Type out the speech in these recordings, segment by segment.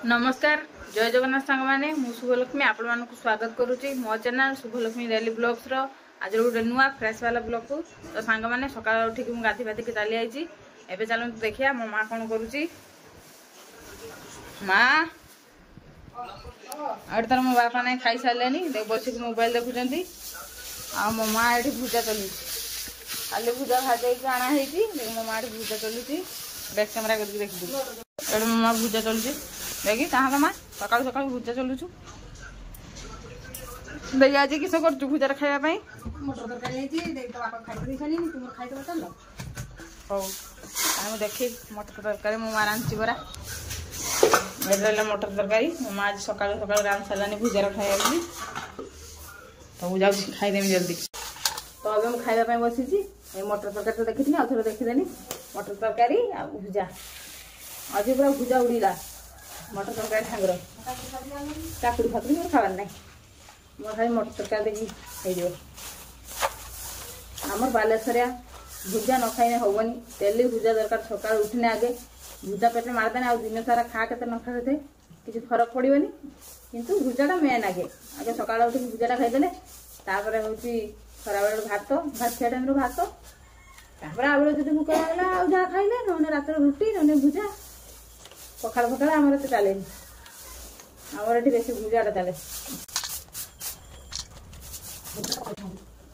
नमस्कार जय जगन्नाथ सांग मैंने शुभलक्ष्मी आपण मानक स्वागत करुच्ची मो चैनल शुभलक्ष्मी डेली ब्लॉग्स आज गोटे नुआ फ्रेश वाला ब्लॉग को तो सांग मैंने सकाल उठिक गाधी फाधी चली आई एवं चलते देखिए मो माँ कौन करुच्ची माँ आठ तार मो बापा ना खाई सारे बसिक मोबाइल देखुं आ मो माँ ये भुजा चलुची खाली भुजा भाजे आना मो माँ भुजा चलुची बैक कैमेरा करके देखी मो माँ भुजा चलुची देखी कहाँ का माँ सका सका भुजा चलुचु देखिए आज किस कर भुजा खावाई मटर तरकारी हूँ देखी मटर तरकारी मो माँ रांधि परा रहा मटर तरकारी मो माँ आज सका सका रांधि सारानी भुजा खाया तो मुझे जाऊँ खाईदेमी जल्दी तो अभी मुझे खावाई बसी मटर तरकारी तो देखी आउ थे देखीदेनी मटर तरकारी आ भुजा आज पूरा भुजा उड़ीला मटर तरकारी ठांगर काकुड़ी फाकुड़ी मोर खावार ना मोर खाली मटर तरकारी देखिए आमर बालेश्वरिया भुजा न खाइने हेनी डेली भुजा दरकार सकाल उठने आगे भुजा पेटे मारदेने आ दिन सारा खा के न खाते किसी फरक पड़ोनी किंतु भुजाटा मेन आगे आगे सकाल उठ भुजाटा खाईदे तापर हूँ खरा बेल भात भात खिया टाइम भात तापर आगे जब भूक लगला आ जहाँ खाइले ना रात रुटी ना भुजा पखाड़ फखाड़ आमर तो चले आमर ये बेस भुजाटा चले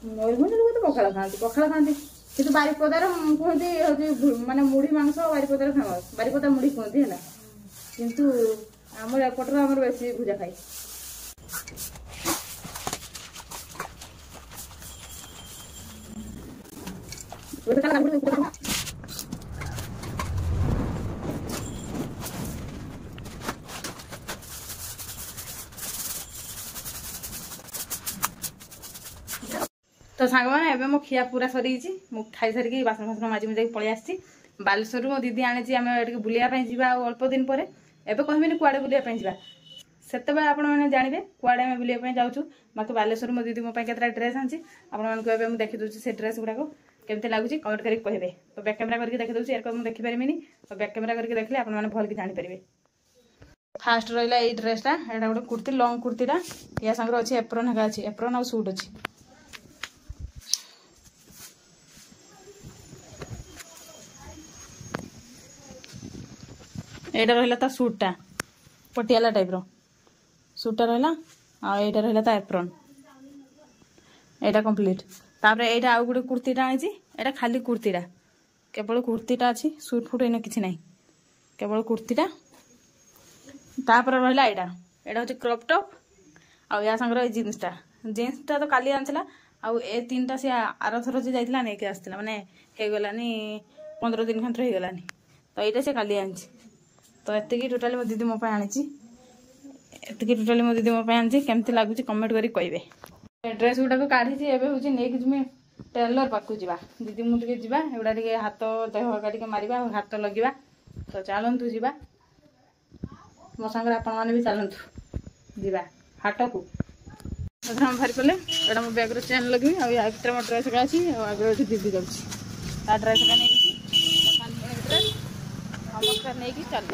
मयूरभंज लोग तो पखाड़ खाती कि बारिपदार कहते माने मुढ़ी मांस बारिपदार फेमस बारिपदा मुढ़ी कहती है किंतु आमर एपटर आमर बेस भुजा खाई तो सांग मैंने एवं मो खिया पूरा सरी खाई सारिक बासन फासन माजी मुझे पलि आसी बालेश्वर मो दीदी आनी आम बुलायापी जा अल्प दिन पर एवं कहबी कुआड़े बुलायापी जा से आपने जानवे कुआड़े आम बुलायापी जाऊँ बाकी बालेश्वर मो दीदी मोपाई केतटा ड्रेस आनी आपको देखी दूसरी से ड्रेस गुड़ाक केमती लगुच कमेंट करके कहे तो बैक कैमेरा करके देखी दूसरी यार मुझे देखिपारे तो बैक कैमेरा करके देखले आपने भल कि जानीपारे फास्ट रहा ये ड्रेसटा यहाँ गोटे कुर्ती लंग कुर्तीटा या सागर अच्छी एप्रन हेका अच्छी एप्रन आ सूट अच्छी एटा रहा ता सूटटा पटियाला टाइप रो सूटटा रहा आईटा रहा ता एप्रन एटा कंप्लीट तापर एटा आउ गोटे कुर्तीटा आनी एटा खाली कुर्तीटा केवल कुर्तीटा अच्छी सूट फुट इन कि ना केवल कुर्तीटा तापर रहा एटा हूँ क्रॉप टॉप आ या सागर जीन्सटा तो काली आनी आउ ए तीन सी आरथर जी जाइला नहीं आसला माने होगलानी 15 दिन खंतर होगलानी तो यहाँ से काली आनी तो ये टोटाली मो दीदी मोपाई आनी ये टोटाली मो दीदी मोपाई आनी केमती लगुच कमेंट करी कहे ड्रेस गुड़ाक काढ़ी एवं हूँ नहीं जिमी टेलर पाक जा दीदी मुझे जा एगुड़ा टे हाथ देह टे मार हाथ लगे तो चलतु जा मो सागर आपण मैंने भी चलतु जा हाट को हम बाहर कले एटा मो बैग चेन लगे आ भर मो ड्रेस का अच्छी आगे दीदी जाऊँगी ड्रेस का नहीं नमस्कार नहीं चल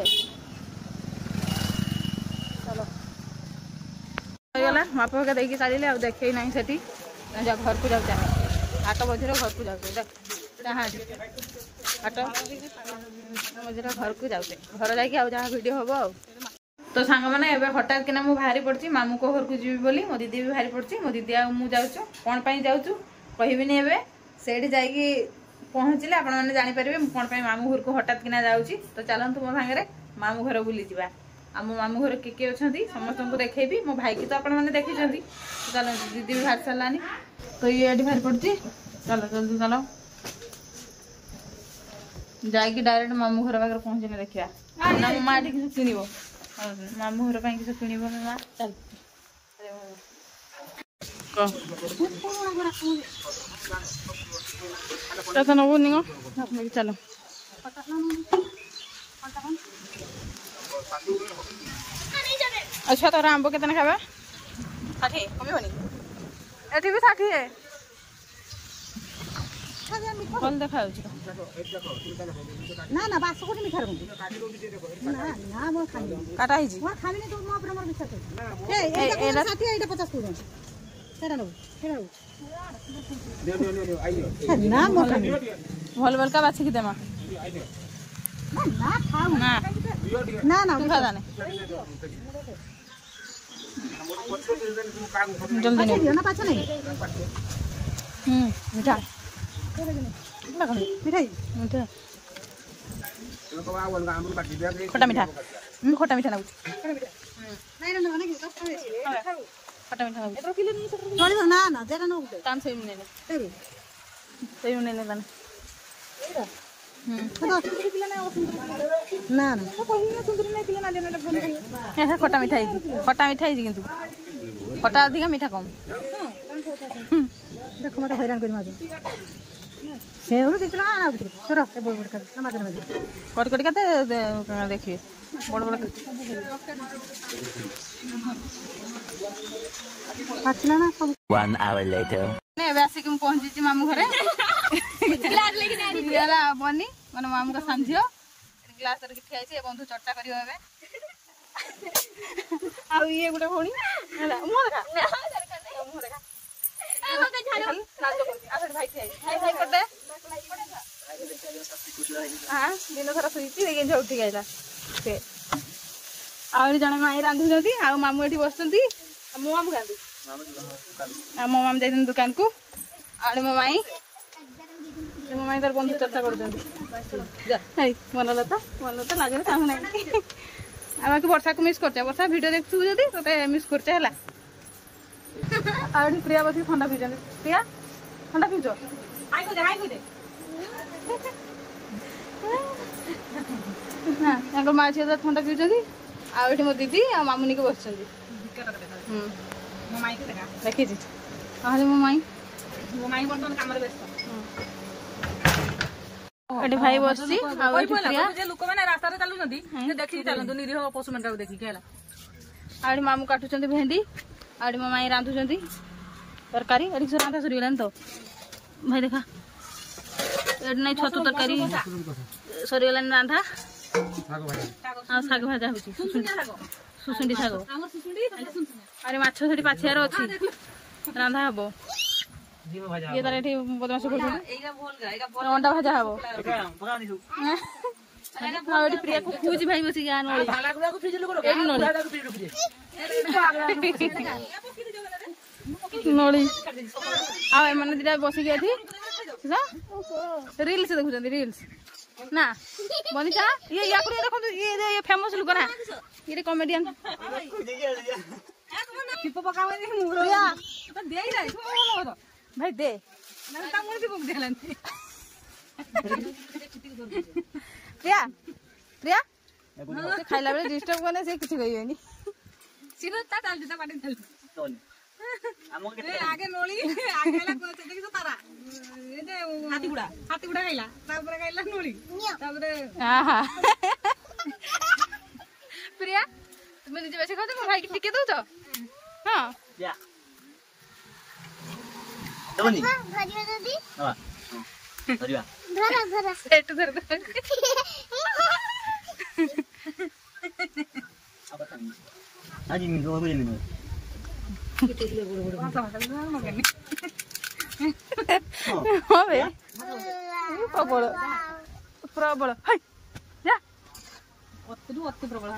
चलो होगा माप फका देकी सारे आ देखे ना से घर को जाऊँ हाट मझे घर को जाऊँ हाट मझे घर को जाऊँ घर जाकि जहाँ वीडियो हम आ तो सांग मैंने हठात किना मु बाहरी पड़ी मामू को घर को जी बोली मो दीदी भी बाहरी पड़ी मो दीदी आऊँ कौन पाई जाऊँ कहबिनी एवं से जाकि पहुँचले आपण मैंने जानीपारे कौन पाई मामू घर को हठात किना जाऊँगी तो चलतु मो सागर मामू घर बुली जा आ मो मामू घर किए अच्छा समस्त को देखेबी मो भाई की तो आपण मैंने देखी चलो दीदी भी बाहर सारानी तो ये बाहर पड़ी चलो जल्दी चलो जाकि डायरेक्ट मामू घर पाखे पहुँचने देखा ना मो माँ किसी किणव मामू घर किसी किणव मो माँ चल तो नबुनि चलो अच्छा तोर आंब के खावा 60 कमी होनी एटी भी 60 है ଭଲ ଦେଖାଯାଉଛି ନା ନା ବାସ କୋଟି ମିଠା ରଖନ୍ତୁ ନା ନା ମୁଁ ଖାଇନି କାଟା ହେଇଛି ମୁଁ ଖାଇନି ତ ମୋ ଉପରେ ମୋର ବିଶ୍ୱାସ ଅଛି ଏଇଟା 60 ଏଇଟା 50 ଟଙ୍କା ସେଟା ନବୁ ନା ମୁଁ ଖାଇନି ଭଲ ଭଲକା ବାଛିକି ଦେମା ନା ଖାଉ ନା ନା ନା ତୁ ଖା ଜାନେ ଜଲ୍ଦି ନେ ଦିଅ ନା ପାଛ ନାହିଁ ମିଠା ମିଠା ମିଠା ଖଟା ମିଠା ଖଟା ମିଠା ନାଗୁଛି ନାଇଁ ନା ନା ଖଟା ମିଠା ନାଗୁଛି ଚଳିବ ନା ନା ଯେଟା ନବୁ ତାନ୍ ସେଇ ନେଲେ ତାନେ ନା ନା ଖଟା ମିଠା ହେଇଛି କିନ୍ତୁ ଖଟା ଅଧିକା ମିଠା କମ୍ ଦେଖ ମତେ ହଇରାଣ କରି ମାଝେ ସେଉରୁ କିଛି ନା ସର ଏ ବଡ଼ ବଡ଼ କାଟ ମାଝେ ମାଝେ କଟି କଟି କାତେ ଦେଖିବେ ବଡ଼ ବଡ଼ ଆସିଲା ନା ସବୁ 1 hour later. ଏବେ ଆସିକି ମୁଁ ପହଞ୍ଚିଛି ମାମୁଁ ଘରେ ବନି ମାନେ ମାମୁଁଙ୍କ ସାନ ଝିଅ ଗ୍ଲାସ୍ ଧରିକି ଠିଆ ହେଇଛି ଏ ବନ୍ଧୁ ଚର୍ଚ୍ଚା କରିବ ଏବେ ଆଉ ଇଏ ଗୋଟେ ଭଉଣୀ ହେଲା ମୁହଁ ଦେଖା ମୁହଁ ଦେଖା ଭାଇ ଠିଆ ହେଇଛି ଭାଇ କରିଦେ ଦିନ ସାରା ଶୋଇଛି କେମିତି ଉଠିକି ଆଇଲା ସେ ଆହୁରି ଜଣେ ମାଇଁ ରାନ୍ଧୁଛନ୍ତି ଆଉ ମାମୁଁ ଏଠି ବସୁଛନ୍ତି ଆଉ ମୋ ମାମୁଁ ଖାଆନ୍ତି ଆଉ ମୋ ମାମୁଁ ଯାଇଛନ୍ତି ଦୋକାନକୁ ଆଉ ମୋ ମାଇଁ ତାର ବନ୍ଧୁ ଚର୍ଚ୍ଚା କରୁଛନ୍ତି ମନଲତା ଲାଗେ ଚାହୁଁ ନାହିଁ ଆଉ ବାକି ବର୍ଷାକୁ ମିସ୍ କରୁଛେ ବର୍ଷା ଭିଡ଼ିଓ ଦେଖୁଥିବୁ ଯଦି ତୋତେ ମିସ୍ କରୁଛେ ହେଲା ଆଉ ଏଠି ପ୍ରିୟା ବସିକି ଥଣ୍ଡା ପିଉଛନ୍ତି ପ୍ରିୟା ଥଣ୍ଡା ପିଉଛ ତାଙ୍କ ମା ଝିଅ ଥଣ୍ଡା ପିଉଛନ୍ତି ଆଉ ଏଠି ମୋ ଦିଦି ଆଉ ମାମୁନିକି ବସିଛନ୍ତି ଦେଖିଛି ତାହେଲେ ମୋ ମାଇଁ ବର୍ତ୍ତମାନ କାମରେ ବ୍ୟସ୍ତ ଏଠି ଭାଇ ବସିଛି ଆଉ ଲୋକମାନେ ରାସ୍ତାରେ ଚାଲୁଛନ୍ତି ଦେଖିକି ଚାଲନ୍ତୁ ନିରୀହ ପଶୁ ମାନଙ୍କୁ ଦେଖିକି ହେଲା ଆଉ ଏଠି ମାମୁଁ କାଟୁଛନ୍ତି ଭେଣ୍ଡି ଆଉ ଏଠି ମୋ ମାଇଁ ରାନ୍ଧୁଛନ୍ତି ତରକାରୀ ଏଠି ରାନ୍ଧା ସରିଗଲାଣି ତ ଭାଇ ଦେଖା ଏଠି ନାଇଁ ଛତୁ ତରକାରୀ ସରିଗଲାଣି ରାନ୍ଧା ଆଉ ଶାଗ ଭଜା ହଉଛି ସୁସୁଣ୍ଡି ଶାଗ ଆରେ ମାଛ ସେଠି ପାଚିଆର ଅଛି ରାନ୍ଧା ହବ ଇଏ ତାର ଏଠି ବଦମାସ କରୁଛନ୍ତି ଅଣ୍ଡା ଭଜା ହବ ଆଉ ଏଠି ପ୍ରିୟା ଖୁଉଛି ଭାଇ ବସିକି ନଳି ଆଉ ଏମାନେ ଦିଟା ବସିକି ଏଠି ରିଲ୍ସ ଦେଖୁଛନ୍ତି ରିଲ୍ସ ନା ବନିତା ଇଏ ୟାକୁ ଦେଖନ୍ତୁ ଇଏ ଫେମସ ଲୋକ ନା ଇଏ କମେଡିଆନ ଭାଇ ଦେ ପ୍ରିୟା ପ୍ରିୟା ଖାଇଲା ବେଳେ ଡିଷ୍ଟର୍ବ କଲେ ସେ କିଛି କହିବେନି ଆଗେ ନଳି ତାରା ହାତୀଗୁଡା ଖାଇଲା ତାପରେ ଖାଇଲା ନଳି ତାପରେ ପ୍ରିୟା ତୁମେ ନିଜେ ବେଶୀ ଖାଉଛ ମୋ ଭାଇକି ଟିକେ ଦଉଛ ହଁ ପ୍ରବଳ ପ୍ରବଳ ଅତି ପ୍ରବଳ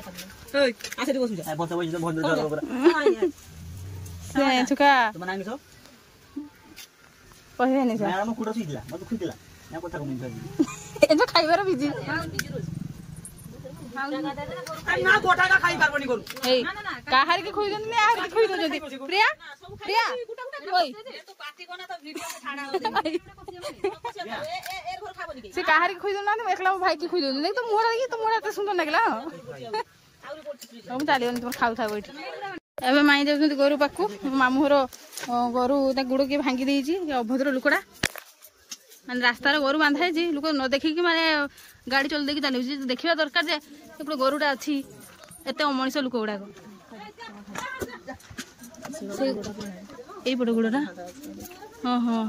କହିବେନି ଖାଇବାର ବିଜି କାହାରିକି ଖୁଇଛନ୍ତି ଖୁଇ ଦଉଛନ୍ତି ପ୍ରିୟା ପ୍ରିୟା ସେ କାହାରିକି ଖୁଇ ଦଉନାହାନ୍ତି ଏକଲା ମୋ ଭାଇକି ଖୁଇ ଦଉଛନ୍ତି ତ ମୁହଁଟା ଦେଖି ତ ମୁହଁଟା ଏତେ ସୁନ୍ଦର ଲାଗିଲା ମୁଁ ଚାଲିବନି ତମର ଖାଉଥାଉ ଏଇଠି ଏବେ ମାଇଁ ଯାଉଛନ୍ତି ଗୋରୁ ପାଖକୁ ମାମୁଁ ଘର ଗୋରୁ ତା ଗୋଡ଼ କିଏ ଭାଙ୍ଗି ଦେଇଛି ଅଭଦ୍ର ଲୋକଟା ମାନେ ରାସ୍ତାରେ ଗୋରୁ ବାନ୍ଧା ହେଇଛି ଲୋକ ନ ଦେଖିକି ମାନେ ଗାଡ଼ି ଚଲେଇ ଦେଇକି ଚାଲିଛି ଦେଖିବା ଦରକାର ଯେ ଏପଟେ ଗୋରୁଟା ଅଛି ଏତେ ଅମଣିଷ ଲୋକ ଗୁଡ଼ାକ ଏଇପଟେ ଗୋଡ଼ଟା हाँ हाँ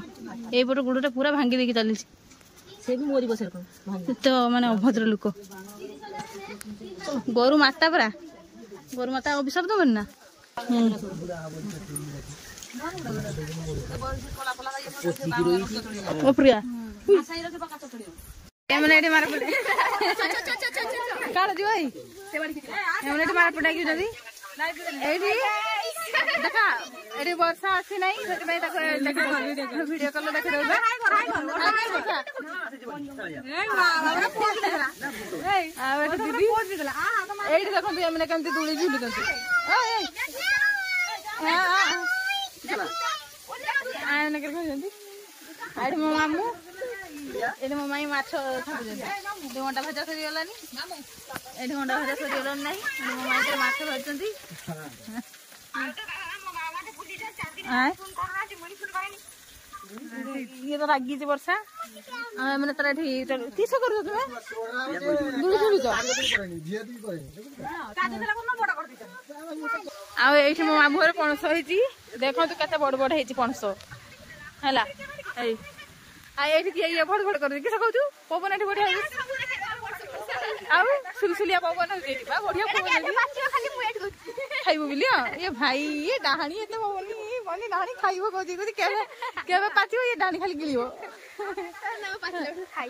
एपट गोड़टा पूरा भांगी देकी चली से भी मोरी बसर तो माने अभद्र लोक गोरु माता परा गोरु माता अभिशाप दबन ना ओ प्रिया एमने एडी मार पड़े काढ जी भाई एमने एडी मार पड़ा कि जदी एडी देखा एडी वर्षा आसी नाही सेति भाई ताको वीडियो कॉल देख दो दीदी एडी देखो एमने केमती दुली झुली दंती आने कर कहंती आडी मो मामू एडी मो माई माछ थाकुजंती 2 घंटा भजा सरी गलानी एडी घंटा भजा सरी गलानी नाही मो माई के माछ भजंती ये तो रागी जी वर्षा मैंने तरह किस कर तुम्हें मो मामू घर पणस होती देखो तू केते बड़ बड़ होती पणस है ये भड़ भड़ कर किस कहू पवन ये बढ़िया सुलसुलिया पवन बढ़िया खाइबो बिली ये भाई ये डाहाणी एते पवनी बनी डाहाणी खाइबो कहती केबे पाचिबो ये डाहाणी खाली गिलिबो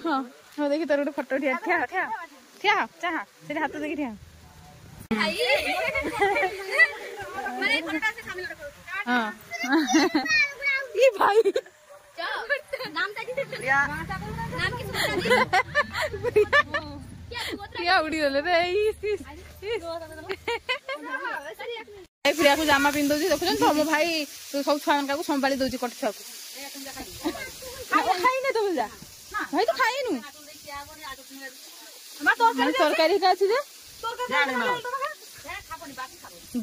हां हो देखि तोर गोटे फोटो ठिया ठिया ठिया ठिया चाहा से हाथ देखि ठिया माने फोटो से शामिल रखो हां ये भाई नाम क्या उड़ी रे प्रिया को जामा पिंध देखुन तो मो भाई सब छुआ को संभाली दौर कट छुआ खाई तो जा भाई तो खाइनु तरकारी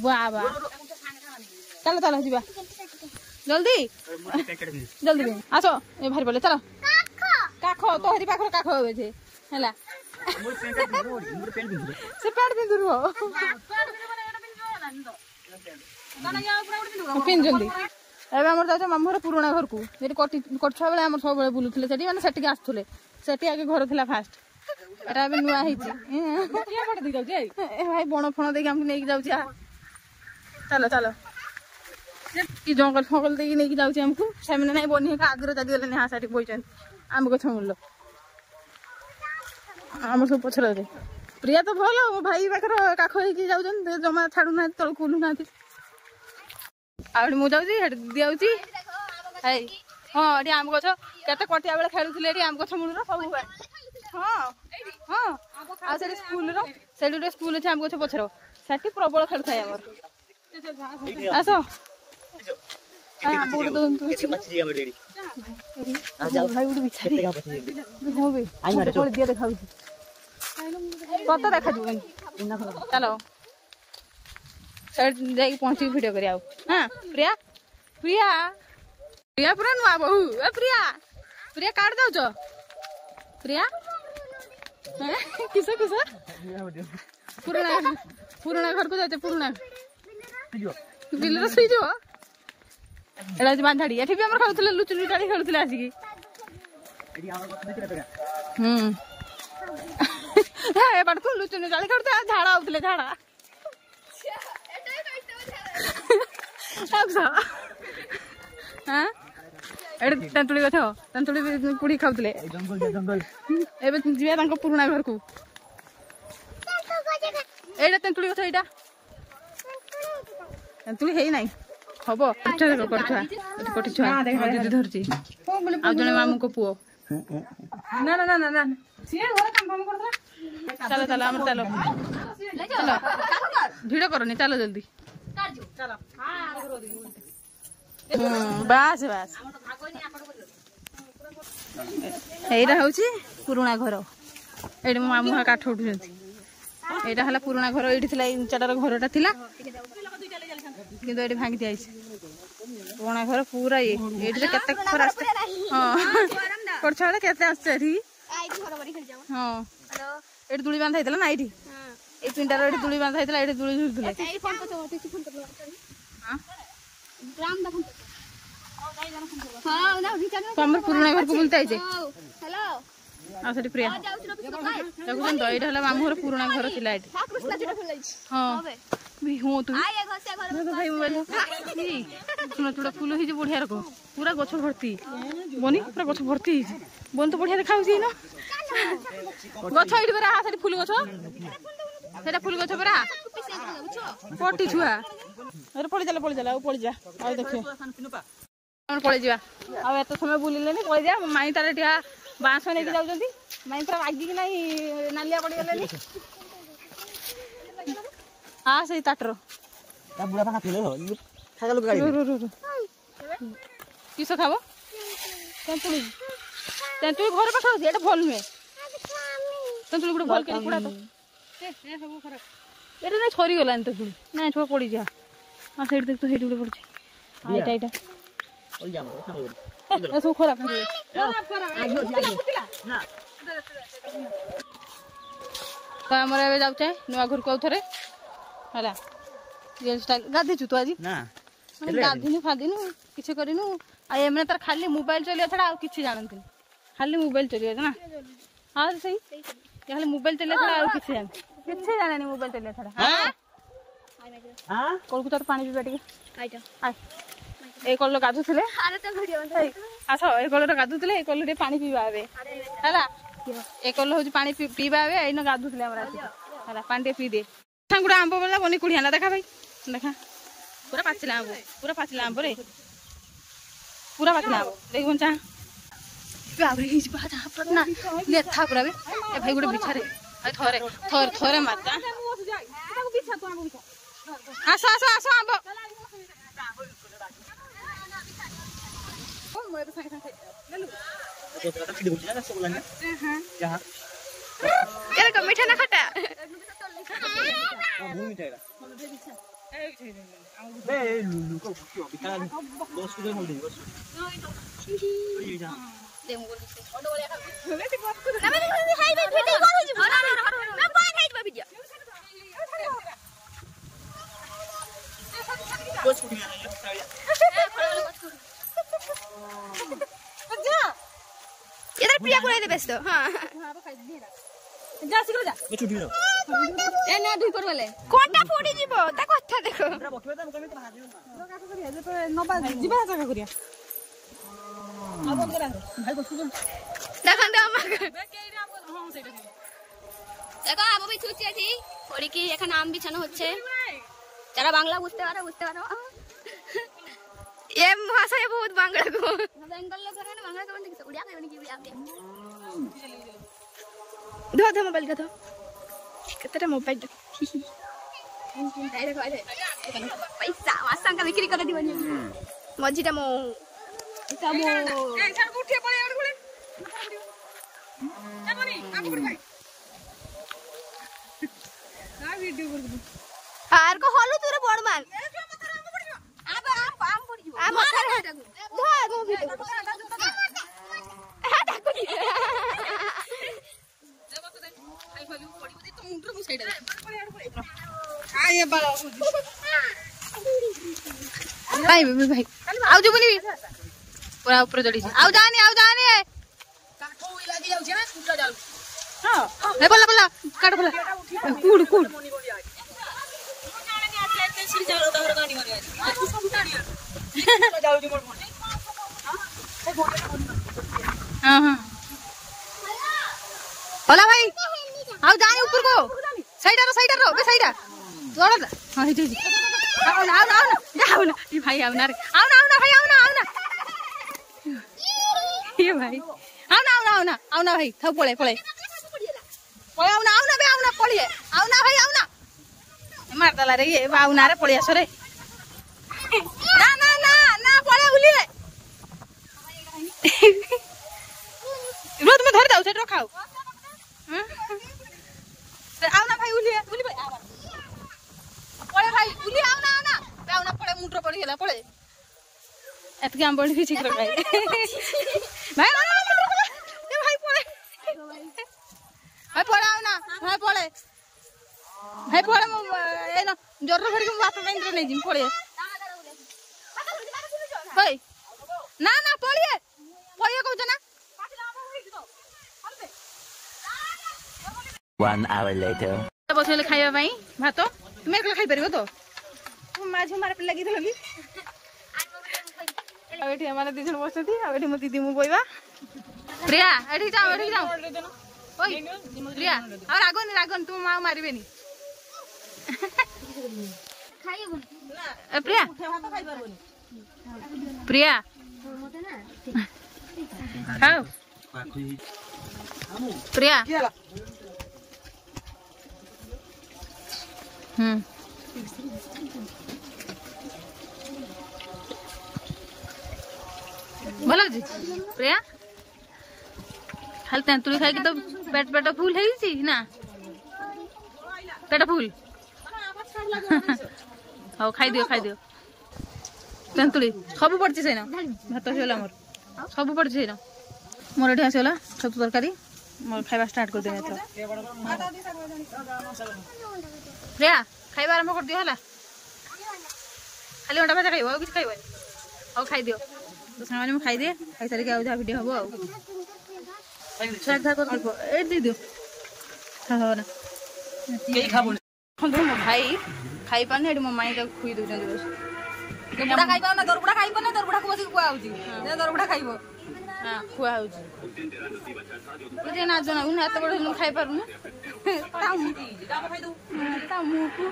बाबा चलो चलो जी जल्दी जल्दी आस ये भारी पड़े चलो काख तोहरी पाखर काख है से पैंट पिंधु पिन जल्दी एवं आम जाऊ मामू घर पुराणा घर को कटुआ बेले सब बुलूले मैंने से आसुले से आगे घर था फास्ट एटा नुआ भाई बण फण देखिए आमको नहीं जाऊँ चलो चलो कि जंगल फंगल देखिए नहीं जाऊँ आमको से ना बनी आगे चलीगले नेहा साथी बोई आम गछ मूल आम सब पछरे प्रिया तो भल मो भाई पाखर काख हो जमा छाड़ू ना तल खोलू ना मुझे दीदी आऊँगी हाँ ये आम गछ केते कटिया बेले खेलुले आम गछ मूल सब हाँ हाँ आसे स्कूल स्कूल अच्छे आम गछ पछर से प्रबल खेल थाए आस कत देखा चलो पहुंची भिडियो कर प्रिया प्रिया प्रिया पूरा नुआ बहु प्रिया प्रिया काट दौ प्रिया किस किस पुराना पुराना घर को जाते पुराना बिल रही एटा बांधाड़ी ये भी खाऊले लुचुनी टाणी खेलुले आसिकी पड़ू लुचुनी टाणी खेलुले झाड़ा होते झाड़ा हाँ तेंतुड़ी गछ तेंतुड़ी पुड़ी खाऊले एवं पुराना घर को एटा तेंतुड़ी गछ एटा तेंतुड़ी है ना हम कटी छुआ दीदी धरती आ जने मामू को पुओ ना ना ना ना ना चलो चलो आम चलो चलो भिड़ करनी चलो जल्दी बास बास एटा हूँ पुराना घर ये मो मामू काठ उठुं यहाँ है पुराना घर ये इंचाटार घरटा था कि भांगी दिखाई पुराना घर पूरा ये केते खरा हाँ कड़छुआ केते आसचे हाँ ये दुली बांधा ना ये पिंडार ये दुली बांधा ये दुली झुलुले हमर पुराना घर को बोलते आइजे हेलो आ सेठी प्रिया देखुन तो एटा हला मामू घर पुराना घर थिला एटी हां भी हो तू देखो भाई मोबाइल सुन थोड़ा फूल ही जे बढ़िया रखो पूरा गछ भर्ती बनी पूरा गछ भर्ती बन तो बढ़िया देखा होसी न गछ इडी बरा आ सेठी फूल गछ सेटा फूल गछ बरा पटी छुआ अरे पड़ी जाला ओ पड़ी जा आ देखो हम पळे जिवा आ एत समय बुलिले नि पळे जा माई तारे टिया बांस ने के जाउजंती माई पूरा आगी कि नाही नालिया पड़ी गेले आ सही ताटरो ता बुढ़ा पाखा थिले हो खागा लोग गाड़ी रो किस खाबो तेंतुली घर पाखा एटा भल नुए तेंतुली गुड भल के पुडा तो ए सब खराब एटा नै छोरी गलान तो पुडी नै छो पड़ी जा आ साइड देख तो हेडी गुड पड़छ आ एटा ओल जाम सब खराब तो आमर ए जाऊे नुआ घर को थे है जेल स्टाइल गाधी तू आज ना गाधीनु फाधीनु किसी करनु एमने तार खाली मोबाइल चलिया छड़ा किसी जानती खाली मोबाइल चलिया ना हाँ सही खाली मोबाइल चलिया छड़ा किसी जाने मोबाइल चलिया छड़ा कल को तार पानी पीवा टिके ए कल गाधुले आस ए कल गाधुले ए कल पानी पीवा है ए कल हूँ पानी पीवा है एन गाधुले है पानी टे पी दे गुड़ा आंब बोला बनी कुड़ी आना देखा भाई देखा पूरा पाचिला आंब रे पूरा पाचिला आंब देख बंचा लेथा पूरा ए भाई गोटे बिछारे थरे थरे थरे मारता आस आस आस आंब मीठा ना खटा इधर प्रिया को दे बेस्ट हां जा सिको जा छुट्टी रो ए ना दुई कर बोले कोनटा फोड़ी जीवो ता कथा देखो बखबे त कमी बाहर नबा जीवा जगह करिया आ बंद करा भाई बसु देखन दे अम्मा हां सेटा देखो আবু भी ছুটি আছি পড়ি কি এখন আম বিছানো হচ্ছে যারা বাংলা বুঝতে পারো ये भाषा है बहुत बांग्ला को बेंगल लोग करने बांग्ला को नहीं उड़िया का नहीं की आप दो दो मोबाइल का दो कितना मोबाइल डायरेक्ट वाले पैसा वासा का बिक्री कर दिवनी मजीटा मो इता मो ए सर उठे पड़े और गुले जाबनी आप कर भाई ना वीडियो कर दो आर को हलु तोरे बड़ मान आम मथर है धो मो वीडियो हा ताको दी जब तो आई फलु पड़ी दे तो मुंडर मु साइड आ ये बाला भाई भाई आउ जो बनी पूरा ऊपर चढ़ी आउ जानी काठो लागी जाउ छै ना टूटा जाउ हां ए बोला काट बोला कूड़ हाँ बोला भाई आओ जाने ऊपर को साइड रो बे साइड जोड़ दे हां हे जी आओ ना ये भाई आओ ना भाई आओ ना ये भाई आओ ना भाई थौ पळे आओ ना बे पळे आओ ना भाई आओ ना मार दला रे ये आओ ना रे पळे आसो रे ना पळे उली रोज में धर दाउ सेट रखाओ आओ ना भाई उली भाई पळे भाई उली आओ ना पळे मुंड्रो पड़ी गेला पळे एतके हम बड़ी ठीक रखाई भाई ए भाई पळे आओ ना भाई पळे ए ना जोर धर के बाप बैंक रे नै जिम पळे भाई ନା ନା ପଳିଏ ପଳିଏ କହୁଛ ନା 1 hour later. ବସିଲେ ଖାଇବା ପାଇଁ ଭାତ ତୁମେ ଏକଲା ଖାଇପାରିବ ତ ମା ଝିଅ ମାର ପିଲା ଲାଗିଥିଲ କି ଆଉ ଏଠି ଏମାନେ 2 ଜଣ ବସନ୍ତି ଆଉ ଏଠି ମୋ ଦିଦି ମୁଁ ବଇବା ପ୍ରିୟା ଏଠି ଯାଅ ଓଇ ପ୍ରିୟା ଆଉ ରାଗନି ତୁମ ମା ମାରିବେନି ପ୍ରିୟା ପ୍ରିୟା ଖାଅ ପ୍ରିୟା ଭଲ ଅଛି ପ୍ରିୟା ଖାଲି ତେନ୍ତୁଳି ଖାଇକି ତ ପେଟ ଫୁଲ ହେଇଛି ନା ପେଟ ଫୁଲ ହଉ ଖାଇଦିଅ ତେନ୍ତୁଳି ସବୁ ପଡିଛି ସେଇନ ଭାତ ହେଇଗଲା ମୋର ସବୁ ପଡିଛି ସେଇନ ମୋର ଏଠି ଆସିଗଲା ଛତୁ ତରକାରୀ ମୋର ଖାଇବା ଷ୍ଟାର୍ଟ କରିଦେବି ଏଥର ପ୍ରିୟା ଖାଇବା ଆରମ୍ଭ କରିଦିଅ ହେଲା ଖାଲି ଅଣ୍ଡା ଭାଜା ଖାଇବ ଆଉ କିଛି ଖାଇବନି ହଉ ଖାଇଦିଅ ତ ସାଙ୍ଗମାନେ ମୁଁ ଖାଇଦିଏ ଖାଇସାରିକି ଆଉ ଯାହା ଭିଡ଼ିଓ ହବ ଆଉ ଏଇଠି ଦେଇଦିଅ ନା ମୋ ଭାଇ ଖାଇପାରୁନି ଏଠି ମୋ ମାଇଁ ତାକୁ ଖୁଇ ଦଉଛନ୍ତି ବସ ଦରବୁଡ଼ା ଖାଇବ ନା ଦରବୁଡ଼ା ଖାଇବ ନା ଦରବୁଡ଼ାକୁ ବସିକି କୁହା ହଉଛି ଦରବୁଡ଼ା ଖାଇବ ଖୁଆ ହଉଛି ନାଜ ନାଗୁନି ଏତେ ବଡ଼ ମୁଁ ଖାଇପାରୁନି ତା ମୁହଁକୁ